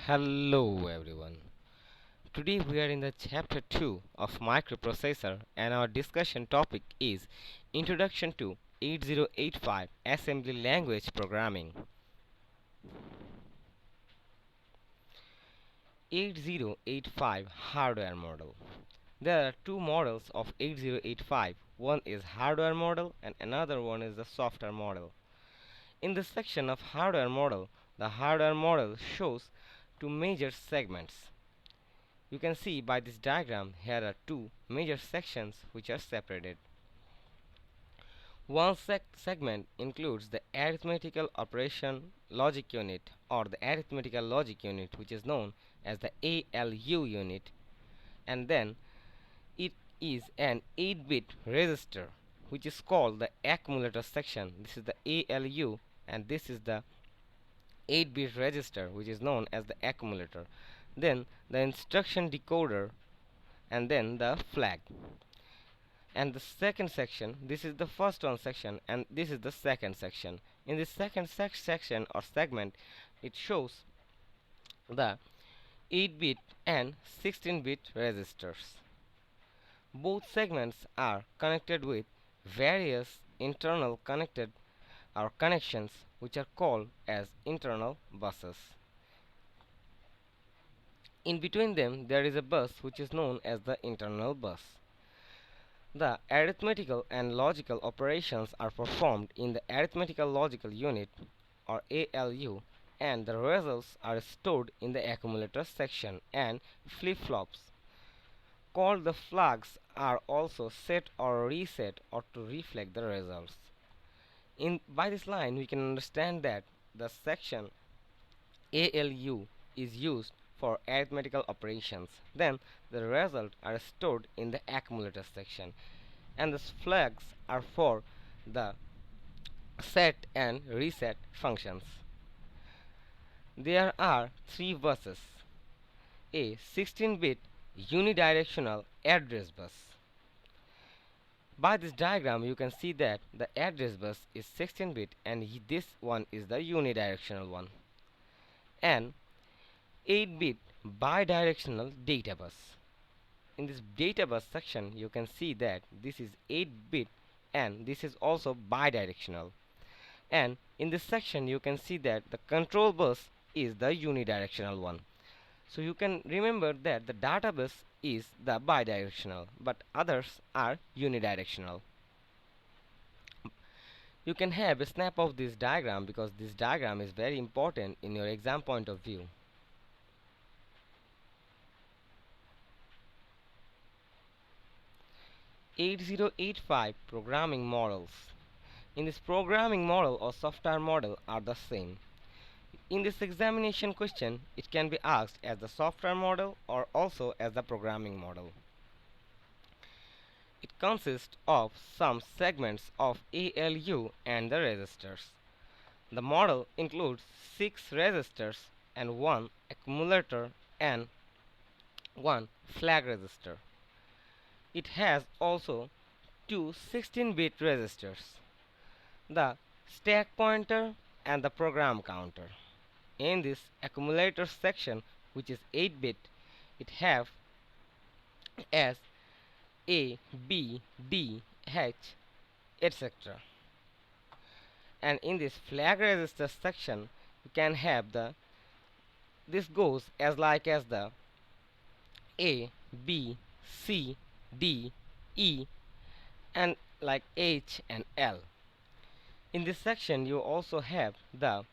Hello everyone. Today we are in the chapter 2 of microprocessor and our discussion topic is Introduction to 8085 Assembly Language Programming. 8085 hardware model. There are two models of 8085. One is hardware model and another one is the software model. In this section of hardware model, the hardware model shows two major segments. You can see by this diagram here are two major sections which are separated. One segment includes the arithmetical operation logic unit or the arithmetical logic unit, which is known as the ALU unit, and then it is an 8-bit register which is called the accumulator section. This is the ALU and this is the 8-bit register which is known as the accumulator. Then the instruction decoder and then the flag. And the second section, this is the first one section and this is the second section. In this second section or segment, it shows the 8-bit and 16-bit registers. Both segments are connected with various internal connected or connections which are called as internal buses. In between them there is a bus which is known as the internal bus. The arithmetical and logical operations are performed in the arithmetical logical unit or ALU, and the results are stored in the accumulator section, and flip-flops called the flags are also set or reset or to reflect the results. By this line we can understand that the section ALU is used for arithmetical operations. Then the results are stored in the accumulator section, and the flags are for the set and reset functions. There are three buses: a 16-bit unidirectional address bus. By this diagram you can see that the address bus is 16-bit and this one is the unidirectional one, and 8-bit bidirectional data bus. In this data bus section you can see that this is 8-bit and this is also bidirectional, and in this section you can see that the control bus is the unidirectional one. So you can remember that the data bus is the bidirectional but others are unidirectional. You can have a snap of this diagram because this diagram is very important in your exam point of view. 8085 programming models. In this programming model or software model are the same. In this examination question, it can be asked as the software model or also as the programming model. It consists of some segments of ALU and the registers. The model includes 6 registers and 1 accumulator and 1 flag register. It has also two 16-bit registers, the stack pointer and the program counter. In this accumulator section, which is 8-bit, it have S, A, B, D, H, etc. And in this flag register section, you can have this goes as like as the A, B, C, D, E, and like H and L. In this section you also have the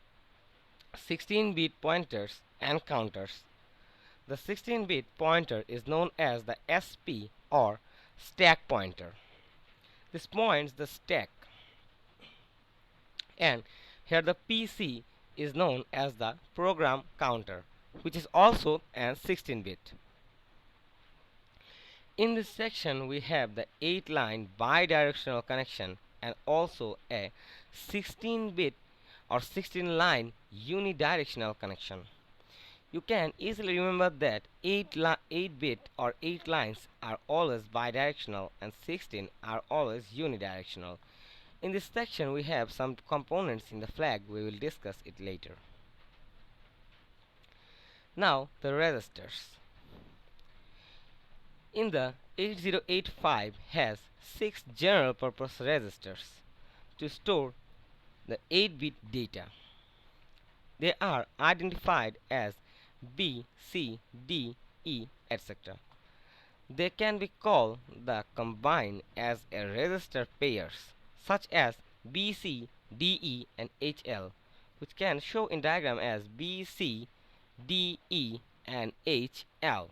16-bit pointers and counters. The 16-bit pointer is known as the SP or stack pointer. This points the stack, and here the PC is known as the program counter, which is also a 16-bit. In this section we have the 8-line bidirectional connection and also a 16-bit or 16-line unidirectional connection. You can easily remember that 8-bit or 8 lines are always bidirectional and 16 are always unidirectional. In this section we have some components in the flag. We will discuss it later. Now the registers. In the 8085 has 6 general purpose registers to store the 8-bit data. They are identified as B, C, D, E, etc. They can be called the combined as a register pairs such as BC, DE and HL, which can show in diagram as BC, DE and HL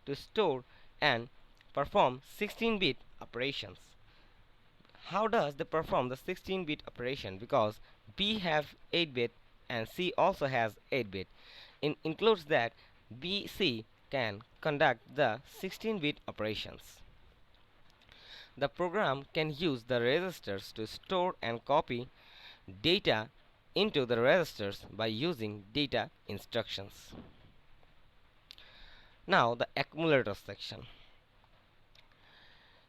to store and perform 16-bit operations. How does they perform the 16-bit operation? Because B have 8-bit and C also has 8-bit. Includes that BC can conduct the 16-bit operations. The program can use the registers to store and copy data into the registers by using data instructions. Now the accumulator section.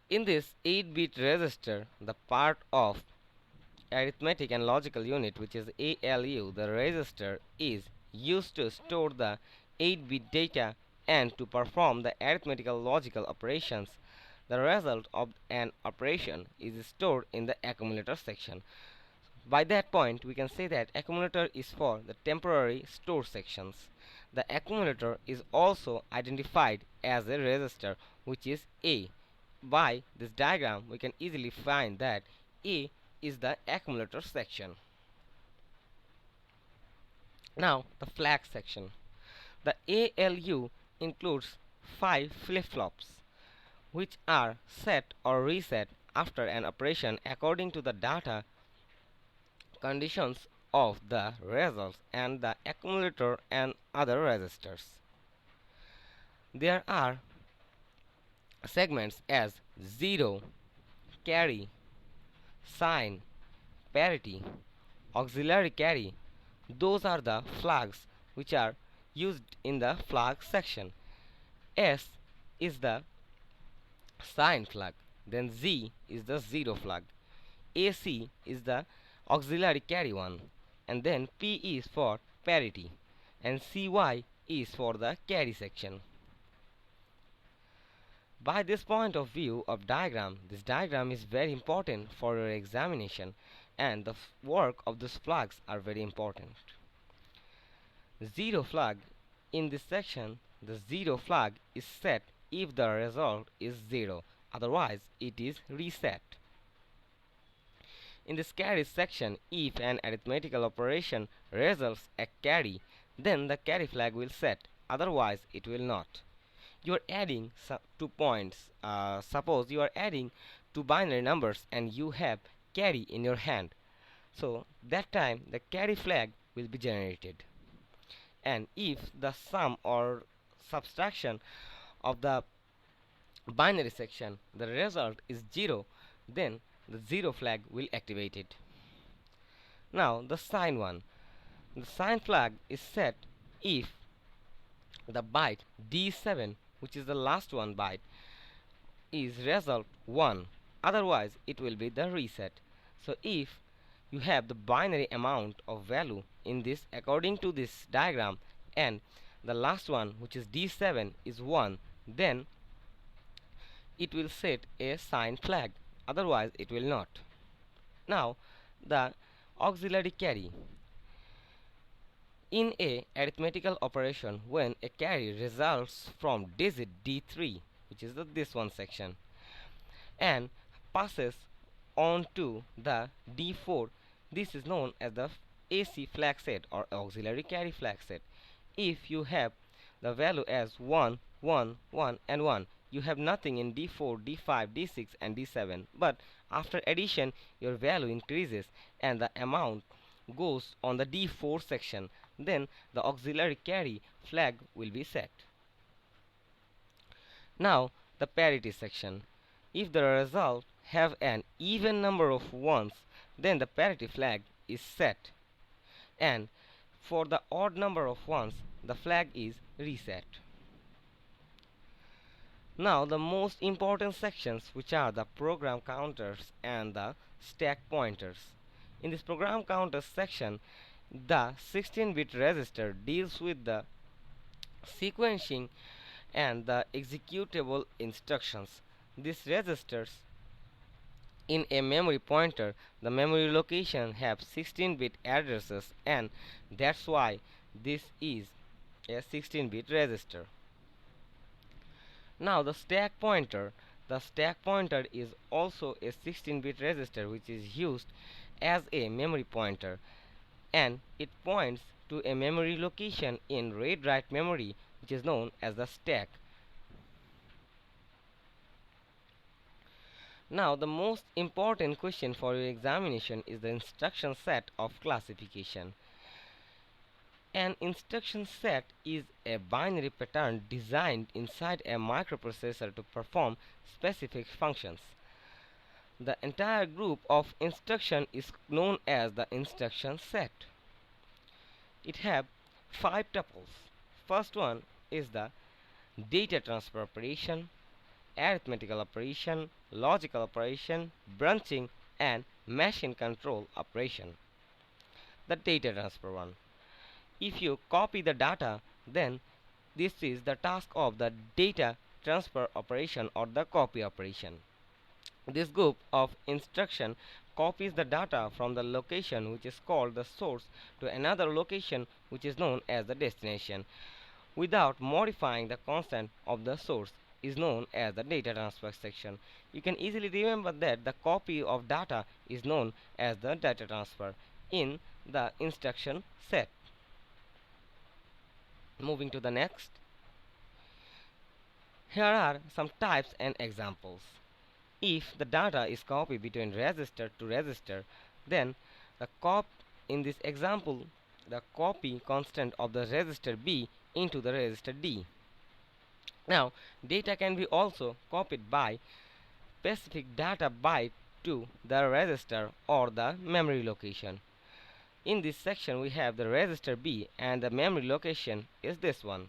In this 8-bit register, the part of arithmetic and logical unit, which is ALU, the register is used to store the 8-bit data and to perform the arithmetical logical operations. The result of an operation is stored in the accumulator section. By that point, we can say that accumulator is for the temporary store sections. The accumulator is also identified as a register, which is A. By this diagram, we can easily find that A is the accumulator section. Now, the flag section. The ALU includes 5 flip-flops, which are set or reset after an operation according to the data conditions of the results and the accumulator and other registers. There are segments as 0, carry, sign, parity, auxiliary carry. Those are the flags which are used in the flag section. S is the sign flag, then Z is the 0 flag, AC is the auxiliary carry one, and then P is for parity, and CY is for the carry section. By this point of view of diagram, this diagram is very important for your examination, and the work of these flags are very important. Zero flag. In this section, the 0 flag is set if the result is 0, otherwise it is reset. In this carry section, if an arithmetical operation results a carry, then the carry flag will set, otherwise it will not. You are adding 2 points. Suppose you are adding 2 binary numbers and you have carry in your hand. So that time the carry flag will be generated. And if the sum or subtraction of the binary section, the result is 0, then the 0 flag will activate it. Now the sign one. The sign flag is set if the byte D7, which is the last one byte, is result 1, otherwise it will be the reset. So if you have the binary amount of value in this according to this diagram and the last one, which is D7, is 1, then it will set a sign flag, otherwise it will not. Now the auxiliary carry. In a arithmetical operation, when a carry results from digit D3, which is this one section, and passes on to the D4, this is known as the AC flag set or auxiliary carry flag set. If you have the value as 1, 1, 1 and 1, you have nothing in D4, D5, D6 and D7, but after addition your value increases and the amount goes on the D4 section, then the auxiliary carry flag will be set. Now the parity section. If the result have an even number of ones, then the parity flag is set, and for the odd number of ones the flag is reset. Now the most important sections, which are the program counters and the stack pointers. In this program counters section, the 16-bit register deals with the sequencing, and the executable instructions. These registers in a memory pointer, the memory location have 16-bit addresses, and that's why this is a 16-bit register. Now the stack pointer is also a 16-bit register which is used as a memory pointer, and it points to a memory location in read-write memory which is known as the stack. Now the most important question for your examination is the instruction set of classification. An instruction set is a binary pattern designed inside a microprocessor to perform specific functions. The entire group of instruction is known as the instruction set. It have 5 tuples. First one is the data transfer operation, arithmetical operation, logical operation, branching, and machine control operation. The data transfer one. If you copy the data, then this is the task of the data transfer operation or the copy operation. This group of instruction copies the data from the location which is called the source to another location which is known as the destination without modifying the constant of the source is known as the data transfer section. You can easily remember that the copy of data is known as the data transfer in the instruction set. Moving to the next. Here are some types and examples. If the data is copied between register to register, then the in this example the copy constant of the register B into the register D. Now data can be also copied by specific data byte to the register or the memory location. In this section we have the register B and the memory location is this one.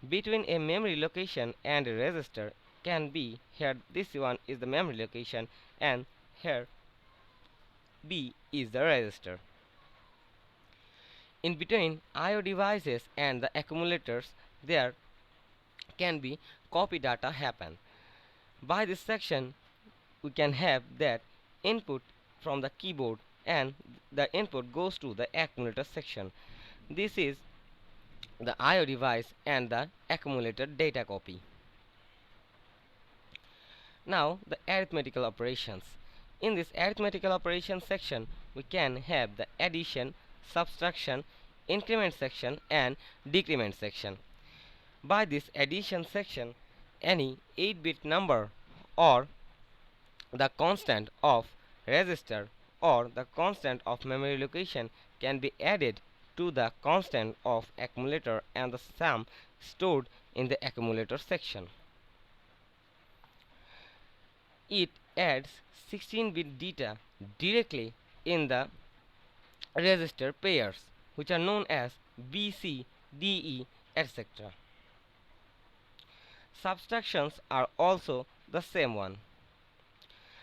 Between a memory location and a register can be here this one is the memory location and here B is the register. In between I/O devices and the accumulators there can be copy data happen. By this section we can have that input from the keyboard and the input goes to the accumulator section. This is the I/O device and the accumulator data copy. Now the arithmetical operations. In this arithmetical operation section we can have the addition, subtraction, increment section and decrement section. By this addition section any 8-bit number or the constant of register or the constant of memory location can be added to the constant of accumulator and the sum stored in the accumulator section. It adds 16-bit data directly in the register pairs which are known as B, C, D, E, etc. Subtractions are also the same one.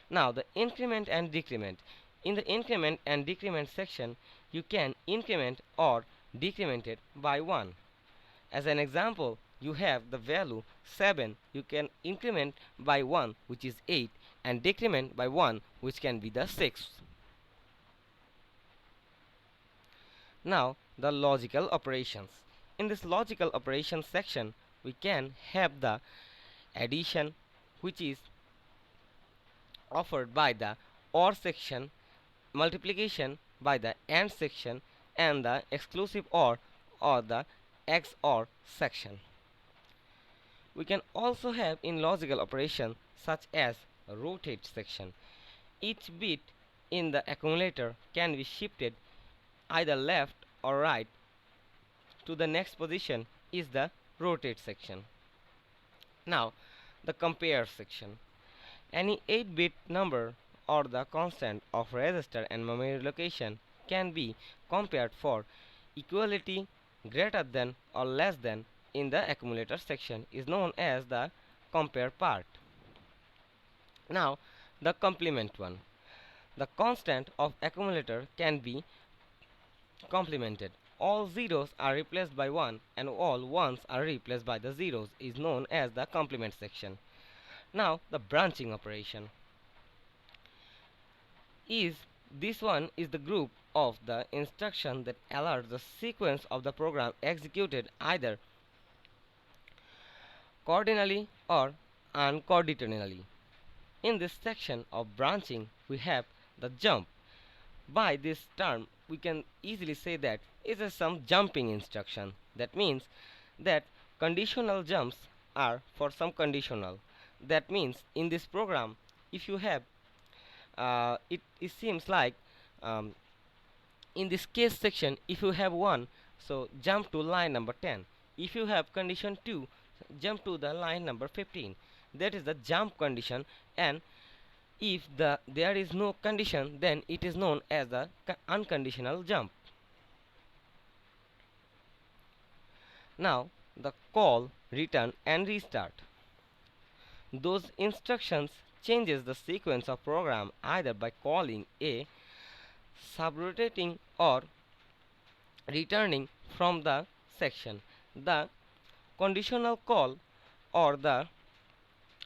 Now the increment and decrement. In the increment and decrement section you can increment or decrement it by 1. As an example, you have the value 7, you can increment by 1 which is 8 and decrement by 1 which can be the 6. Now the logical operations. In this logical operations section we can have the addition which is offered by the OR section, multiplication by the AND section and the exclusive OR the XOR section. We can also have in logical operation such as rotate section. Each bit in the accumulator can be shifted either left or right to the next position is the rotate section. Now the compare section. Any 8-bit number or the constant of register and memory location can be compared for equality greater than or less than in the accumulator section is known as the compare part. Now the complement one. The constant of accumulator can be complemented all zeros are replaced by 1 and all ones are replaced by the zeros is known as the complement section. Now the branching operation is this one is the group of the instruction that alerts the sequence of the program executed either coordinally or uncoordinately. In this section of branching we have the jump. By this term we can easily say that it is some jumping instruction. That means that conditional jumps are for some conditional. That means in this program if you have it seems like um, in this case section if you have 1, so jump to line number 10. If you have condition 2, jump to the line number 15. That is the jump condition, and if there is no condition, then it is known as the unconditional jump. Now the call, return and restart. Those instructions changes the sequence of program either by calling a subroutine or returning from the section. The conditional call or the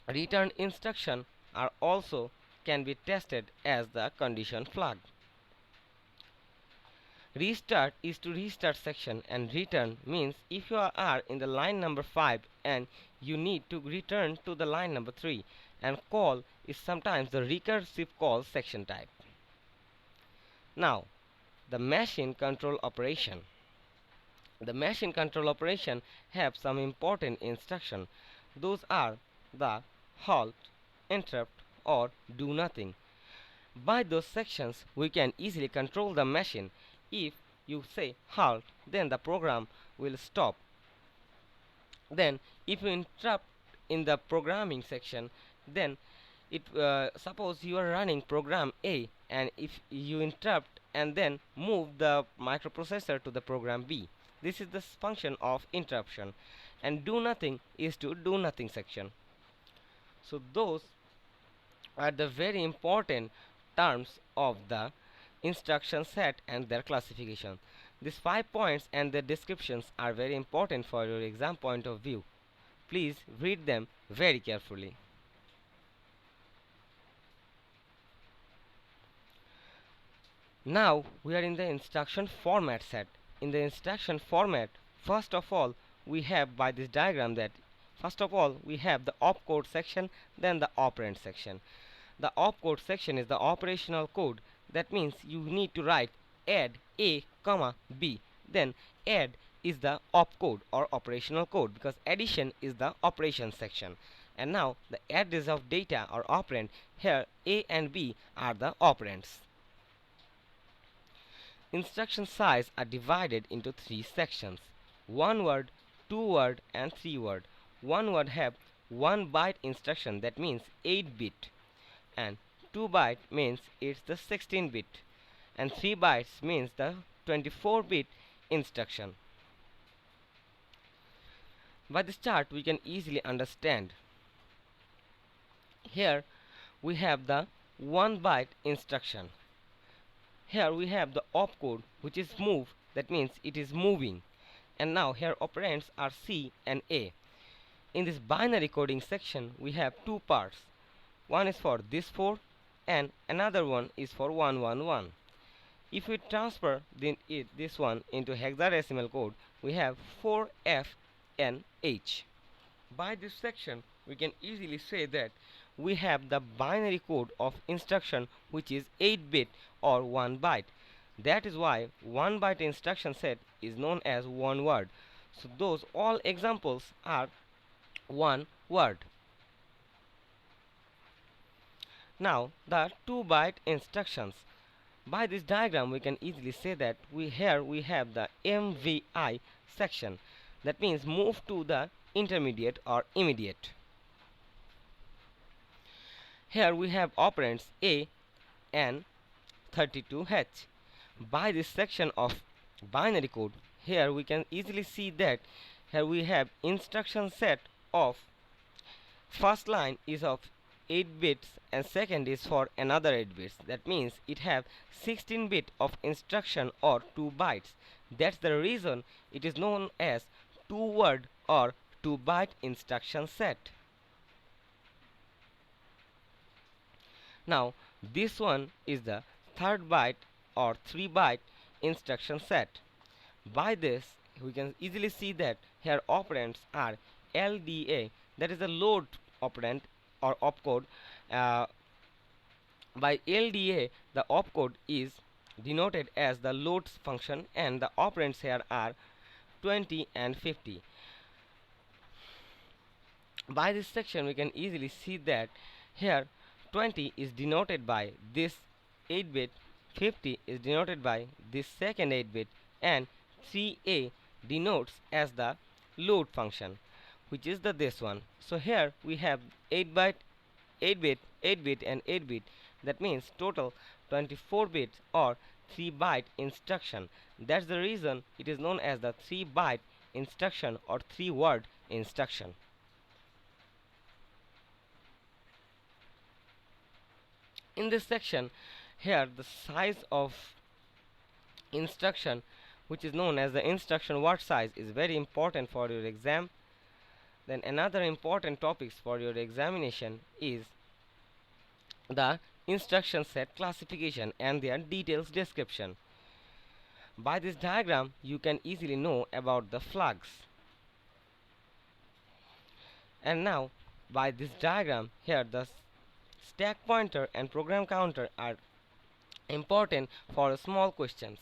return instruction are also can be tested as the condition flag. Restart is to restart section, and return means if you are in the line number 5 and you need to return to the line number 3, and call is sometimes the recursive call section type. Now the machine control operation. The machine control operation have some important instruction. Those are the halt, interrupt or do nothing. By those sections we can easily control the machine. If you say halt, then the program will stop. Then if you interrupt in the programming section, then it suppose you are running program A, and if you interrupt and then move the microprocessor to the program B, this is the function of interruption. And do nothing is to do nothing section. So those are the very important terms of the instruction set and their classification. These 5 points and their descriptions are very important for your exam point of view. Please read them very carefully. Now we are in the instruction format set. In the instruction format, first of all we have by this diagram that first of all we have the opcode section, then the operand section. The opcode section is the operational code. That means you need to write add a comma b. Then add is the opcode or operational code, because addition is the operation section. And now the address of data or operand, here a and b are the operands. Instruction size are divided into 3 sections: 1 word, 2 word and 3 word. 1 word have 1 byte instruction, that means 8 bit, and 2 byte means it's the 16 bit, and 3 bytes means the 24 bit instruction. By this chart we can easily understand. Here we have the 1 byte instruction. Here we have the opcode, which is move, that means it is moving. And now here operands are C and A. In this binary coding section we have 2 parts. One is for this 4 and another one is for 111. If we transfer this one into hexadecimal code, we have 4FNH. By this section we can easily say that we have the binary code of instruction which is 8 bit or 1 byte. That is why 1 byte instruction set is known as 1 word. So those all examples are 1 word. Now the 2 byte instructions. By this diagram we can easily say that we have the MVI section. That means move to the intermediate or immediate. Here we have operands A and 32H. By this section of binary code, here we can easily see that here we have instruction set of first line is of 8 bits and second is for another 8 bits. That means it have 16 bit of instruction or 2 bytes. That's the reason it is known as 2 word or 2 byte instruction set. Now this one is the third byte or 3 byte instruction set. By this we can easily see that here operands are LDA, that is the load operand or opcode. uh, by LDA the opcode is denoted as the load function and the operands here are 20 and 50. By this section we can easily see that here 20 is denoted by this 8 bit, 50 is denoted by this second 8 bit, and 3a denotes as the load function, which is the this one. So here we have 8 byte, 8 bit, 8 bit and 8 bit. That means total 24 bits or 3 byte instruction. That's the reason it is known as the 3 byte instruction or 3 word instruction. In this section here the size of instruction, which is known as the instruction word size, is very important for your exam. Then another important topics for your examination is the instruction set classification and their details description. By this diagram you can easily know about the flags. And now by this diagram here the stack pointer and program counter are important for small questions.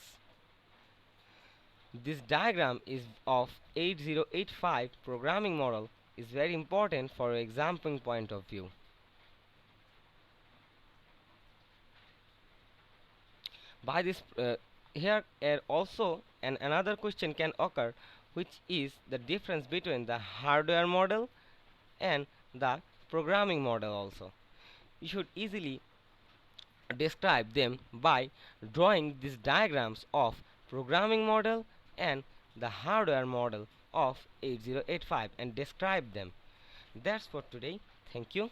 This diagram is of 8085 programming model is very important for examining point of view. By this here also another question can occur, which is the difference between the hardware model and the programming model also. You should easily describe them by drawing these diagrams of programming model and the hardware model of 8085 and describe them. That's for today. Thank you.